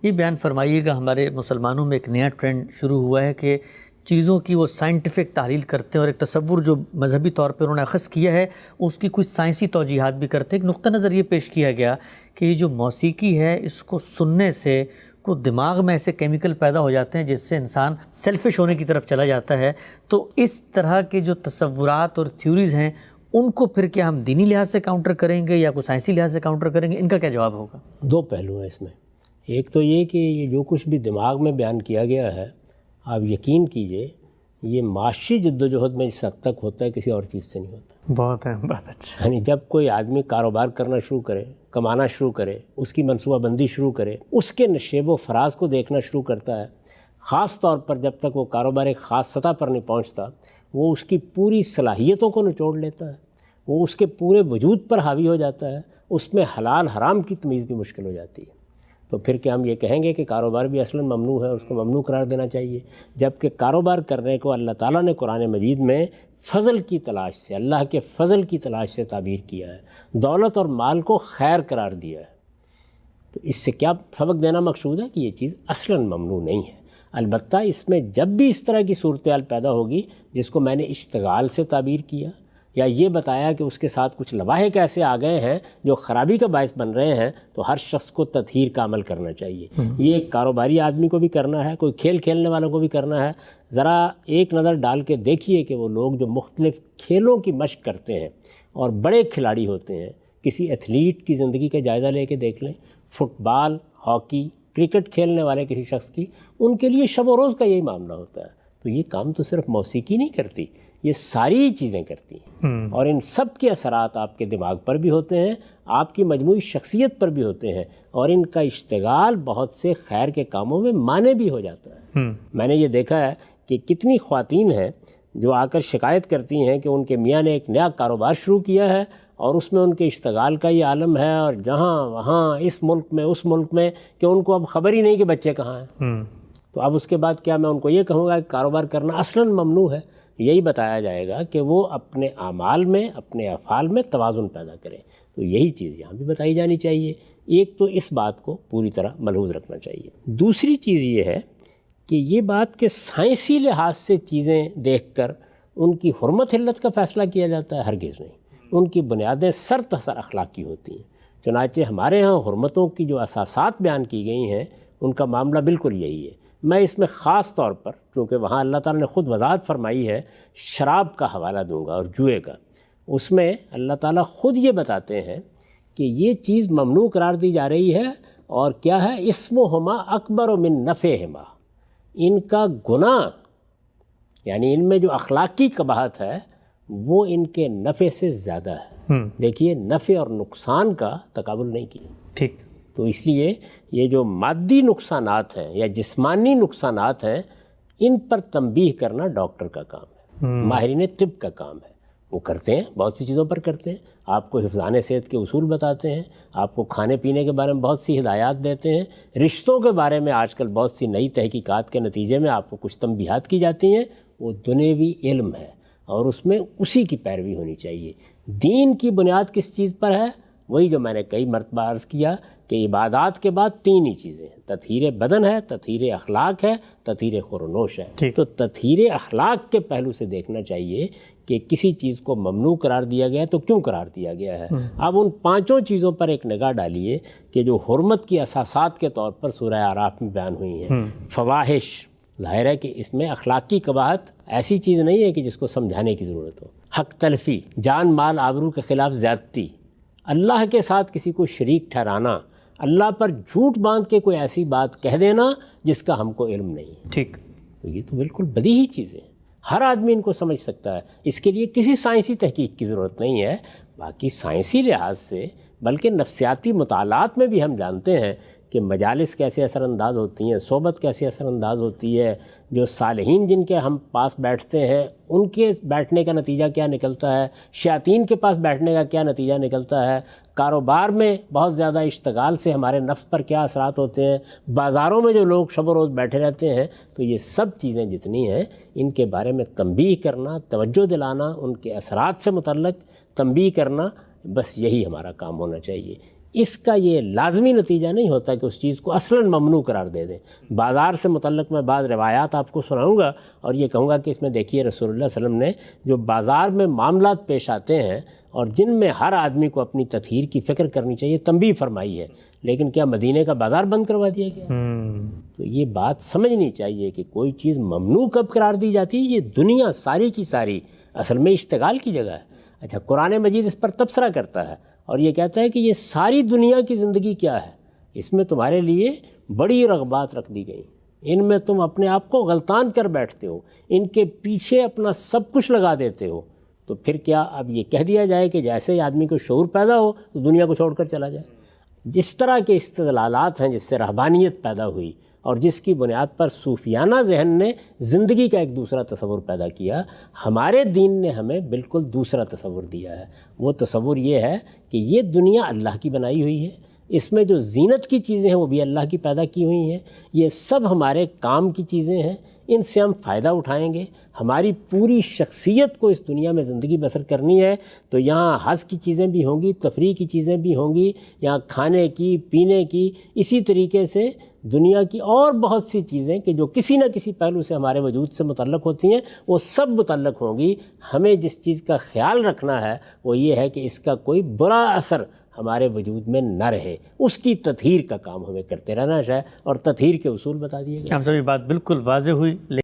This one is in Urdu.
یہ بیان فرمائیے گا، ہمارے مسلمانوں میں ایک نیا ٹرینڈ شروع ہوا ہے کہ چیزوں کی وہ سائنٹیفک تحلیل کرتے ہیں، اور ایک تصور جو مذہبی طور پہ انہوں نے اخذ کیا ہے اس کی کچھ سائنسی توجیحات بھی کرتے ہیں۔ ایک نقطہ نظر یہ پیش کیا گیا کہ یہ جو موسیقی ہے اس کو سننے سے کو دماغ میں ایسے کیمیکل پیدا ہو جاتے ہیں جس سے انسان سیلفش ہونے کی طرف چلا جاتا ہے۔ تو اس طرح کے جو تصورات اور تھیوریز ہیں ان کو پھر کیا ہم دینی لحاظ سے کاؤنٹر کریں گے یا کوئی سائنسی لحاظ سے کاؤنٹر کریں گے؟ ان کا کیا جواب ہوگا؟ دو پہلو ہیں اس میں۔ ایک تو یہ کہ یہ جو کچھ بھی دماغ میں بیان کیا گیا ہے، آپ یقین کیجئے یہ معاشی جد و جہد میں اس حد تک ہوتا ہے، کسی اور چیز سے نہیں ہوتا۔ بہت اہم بات، اچھا۔ یعنی جب کوئی آدمی کاروبار کرنا شروع کرے، کمانا شروع کرے، اس کی منصوبہ بندی شروع کرے، اس کے نشیب و فراز کو دیکھنا شروع کرتا ہے، خاص طور پر جب تک وہ کاروبار ایک خاص سطح پر نہیں پہنچتا، وہ اس کی پوری صلاحیتوں کو نچوڑ لیتا ہے، وہ اس کے پورے وجود پر حاوی ہو جاتا ہے، اس میں حلال حرام کی تمیز بھی مشکل ہو جاتی ہے۔ تو پھر کیا ہم یہ کہیں گے کہ کاروبار بھی اصلاً ممنوع ہے، اس کو ممنوع قرار دینا چاہیے؟ جبکہ کاروبار کرنے کو اللہ تعالیٰ نے قرآن مجید میں فضل کی تلاش سے، اللہ کے فضل کی تلاش سے تعبیر کیا ہے، دولت اور مال کو خیر قرار دیا ہے۔ تو اس سے کیا سبق دینا مقصود ہے کہ یہ چیز اصلاً ممنوع نہیں ہے۔ البتہ اس میں جب بھی اس طرح کی صورتحال پیدا ہوگی جس کو میں نے اشتغال سے تعبیر کیا یا یہ بتایا کہ اس کے ساتھ کچھ لواحق ایسے آ گئے ہیں جو خرابی کا باعث بن رہے ہیں، تو ہر شخص کو تطہیر کا عمل کرنا چاہیے۔ یہ ایک کاروباری آدمی کو بھی کرنا ہے، کوئی کھیل کھیلنے والوں کو بھی کرنا ہے۔ ذرا ایک نظر ڈال کے دیکھیے کہ وہ لوگ جو مختلف کھیلوں کی مشق کرتے ہیں اور بڑے کھلاڑی ہوتے ہیں، کسی ایتھلیٹ کی زندگی کا جائزہ لے کے دیکھ لیں، فٹ بال، ہاکی، کرکٹ کھیلنے والے کسی شخص کی، ان کے لیے شب و روز کا یہی معاملہ ہوتا ہے۔ تو یہ کام تو صرف موسیقی نہیں کرتی، یہ ساری چیزیں کرتی ہیں، اور ان سب کے اثرات آپ کے دماغ پر بھی ہوتے ہیں، آپ کی مجموعی شخصیت پر بھی ہوتے ہیں، اور ان کا اشتغال بہت سے خیر کے کاموں میں مانع بھی ہو جاتا ہے۔ میں نے یہ دیکھا ہے کہ کتنی خواتین ہیں جو آ کر شکایت کرتی ہیں کہ ان کے میاں نے ایک نیا کاروبار شروع کیا ہے اور اس میں ان کے اشتغال کا یہ عالم ہے، اور جہاں وہاں اس ملک میں اس ملک میں، کہ ان کو اب خبر ہی نہیں کہ بچے کہاں ہیں۔ تو اب اس کے بعد کیا میں ان کو یہ کہوں گا کہ کاروبار کرنا اصلاً ممنوع ہے؟ یہی بتایا جائے گا کہ وہ اپنے اعمال میں، اپنے افعال میں توازن پیدا کریں۔ تو یہی چیز یہاں بھی بتائی جانی چاہیے۔ ایک تو اس بات کو پوری طرح ملحوظ رکھنا چاہیے۔ دوسری چیز یہ ہے کہ یہ بات کہ سائنسی لحاظ سے چیزیں دیکھ کر ان کی حرمت علت کا فیصلہ کیا جاتا ہے، ہرگز نہیں۔ ان کی بنیادیں سر تسر اخلاقی ہوتی ہیں۔ چنانچہ ہمارے ہاں حرمتوں کی جو اساسات بیان کی گئی ہیں ان کا معاملہ بالکل یہی ہے۔ میں اس میں خاص طور پر، کیونکہ وہاں اللہ تعالیٰ نے خود وضاحت فرمائی ہے، شراب کا حوالہ دوں گا اور جوئے کا۔ اس میں اللہ تعالیٰ خود یہ بتاتے ہیں کہ یہ چیز ممنوع قرار دی جا رہی ہے، اور کیا ہے، اسمہما اکبر من نفعہما، ان کا گناہ یعنی ان میں جو اخلاقی قباحت ہے وہ ان کے نفع سے زیادہ ہے۔ دیکھیے، نفع اور نقصان کا تقابل نہیں کیا، ٹھیک۔ تو اس لیے یہ جو مادی نقصانات ہیں یا جسمانی نقصانات ہیں، ان پر تنبیہ کرنا ڈاکٹر کا کام ہے، ماہرین طب کا کام ہے۔ وہ کرتے ہیں، بہت سی چیزوں پر کرتے ہیں، آپ کو حفظان صحت کے اصول بتاتے ہیں، آپ کو کھانے پینے کے بارے میں بہت سی ہدایات دیتے ہیں، رشتوں کے بارے میں آج کل بہت سی نئی تحقیقات کے نتیجے میں آپ کو کچھ تنبیہات کی جاتی ہیں۔ وہ دنیوی علم ہے اور اس میں اسی کی پیروی ہونی چاہیے۔ دین کی بنیاد کس چیز پر ہے؟ وہی جو میں نے کئی مرتبہ عرض کیا کہ عبادات کے بعد تین ہی چیزیں ہیں، تطہیر بدن ہے، تطہیر اخلاق ہے، تطہیر خور و نوش ہے۔ تو تطہیر اخلاق کے پہلو سے دیکھنا چاہیے کہ کسی چیز کو ممنوع قرار دیا گیا ہے تو کیوں قرار دیا گیا ہے۔ اب ان پانچوں چیزوں پر ایک نگاہ ڈالیے کہ جو حرمت کی اساسات کے طور پر سورہ اعراف میں بیان ہوئی ہیں۔ فواحش، ظاہر ہے کہ اس میں اخلاقی قباحت ایسی چیز نہیں ہے کہ جس کو سمجھانے کی ضرورت ہو۔ حق تلفی، جان مال آبرو کے خلاف زیادتی، اللہ کے ساتھ کسی کو شریک ٹھہرانا، اللہ پر جھوٹ باندھ کے کوئی ایسی بات کہہ دینا جس کا ہم کو علم نہیں۔ ٹھیک۔ تو یہ تو بالکل بدیہی چیزیں ہیں، ہر آدمی ان کو سمجھ سکتا ہے، اس کے لیے کسی سائنسی تحقیق کی ضرورت نہیں ہے۔ باقی سائنسی لحاظ سے بلکہ نفسیاتی مطالعات میں بھی ہم جانتے ہیں کہ مجالس کیسے اثر انداز ہوتی ہیں، صحبت کیسے اثر انداز ہوتی ہے، جو صالحین جن کے ہم پاس بیٹھتے ہیں ان کے بیٹھنے کا نتیجہ کیا نکلتا ہے، شیاطین کے پاس بیٹھنے کا کیا نتیجہ نکلتا ہے، کاروبار میں بہت زیادہ اشتغال سے ہمارے نفس پر کیا اثرات ہوتے ہیں، بازاروں میں جو لوگ شب و روز بیٹھے رہتے ہیں۔ تو یہ سب چیزیں جتنی ہیں ان کے بارے میں تنبیہ کرنا، توجہ دلانا، ان کے اثرات سے متعلق تنبیہ کرنا، بس یہی ہمارا کام ہونا چاہیے۔ اس کا یہ لازمی نتیجہ نہیں ہوتا کہ اس چیز کو اصلاً ممنوع قرار دے دیں۔ بازار سے متعلق میں بعض روایات آپ کو سناؤں گا اور یہ کہوں گا کہ اس میں دیکھیے رسول اللہ صلی اللہ علیہ وسلم نے جو بازار میں معاملات پیش آتے ہیں اور جن میں ہر آدمی کو اپنی تطہیر کی فکر کرنی چاہیے تنبیہ فرمائی ہے، لیکن کیا مدینے کا بازار بند کروا دیا گیا؟ تو یہ بات سمجھنی چاہیے کہ کوئی چیز ممنوع کب قرار دی جاتی ہے؟ یہ دنیا ساری کی ساری اصل میں اشتغال کی جگہ ہے۔ اچھا، قرآن مجید اس پر تبصرہ کرتا ہے اور یہ کہتا ہے کہ یہ ساری دنیا کی زندگی کیا ہے، اس میں تمہارے لیے بڑی رغبات رکھ دی گئی، ان میں تم اپنے آپ کو غلطان کر بیٹھتے ہو، ان کے پیچھے اپنا سب کچھ لگا دیتے ہو، تو پھر کیا اب یہ کہہ دیا جائے کہ جیسے ہی آدمی کو شعور پیدا ہو تو دنیا کو چھوڑ کر چلا جائے؟ جس طرح کے استدلالات ہیں جس سے رہبانیت پیدا ہوئی اور جس کی بنیاد پر صوفیانہ ذہن نے زندگی کا ایک دوسرا تصور پیدا کیا، ہمارے دین نے ہمیں بالکل دوسرا تصور دیا ہے۔ وہ تصور یہ ہے کہ یہ دنیا اللہ کی بنائی ہوئی ہے، اس میں جو زینت کی چیزیں ہیں وہ بھی اللہ کی پیدا کی ہوئی ہیں، یہ سب ہمارے کام کی چیزیں ہیں، ان سے ہم فائدہ اٹھائیں گے۔ ہماری پوری شخصیت کو اس دنیا میں زندگی بسر کرنی ہے تو یہاں ہنس کی چیزیں بھی ہوں گی، تفریح کی چیزیں بھی ہوں گی، یہاں کھانے کی، پینے کی، اسی طریقے سے دنیا کی اور بہت سی چیزیں کہ جو کسی نہ کسی پہلو سے ہمارے وجود سے متعلق ہوتی ہیں وہ سب متعلق ہوں گی۔ ہمیں جس چیز کا خیال رکھنا ہے وہ یہ ہے کہ اس کا کوئی برا اثر ہمارے وجود میں نہ رہے، اس کی تطہیر کا کام ہمیں کرتے رہنا ہے اور تطہیر کے اصول بتا دیے گئے۔ ہم سب یہ بات بالکل واضح ہوئی۔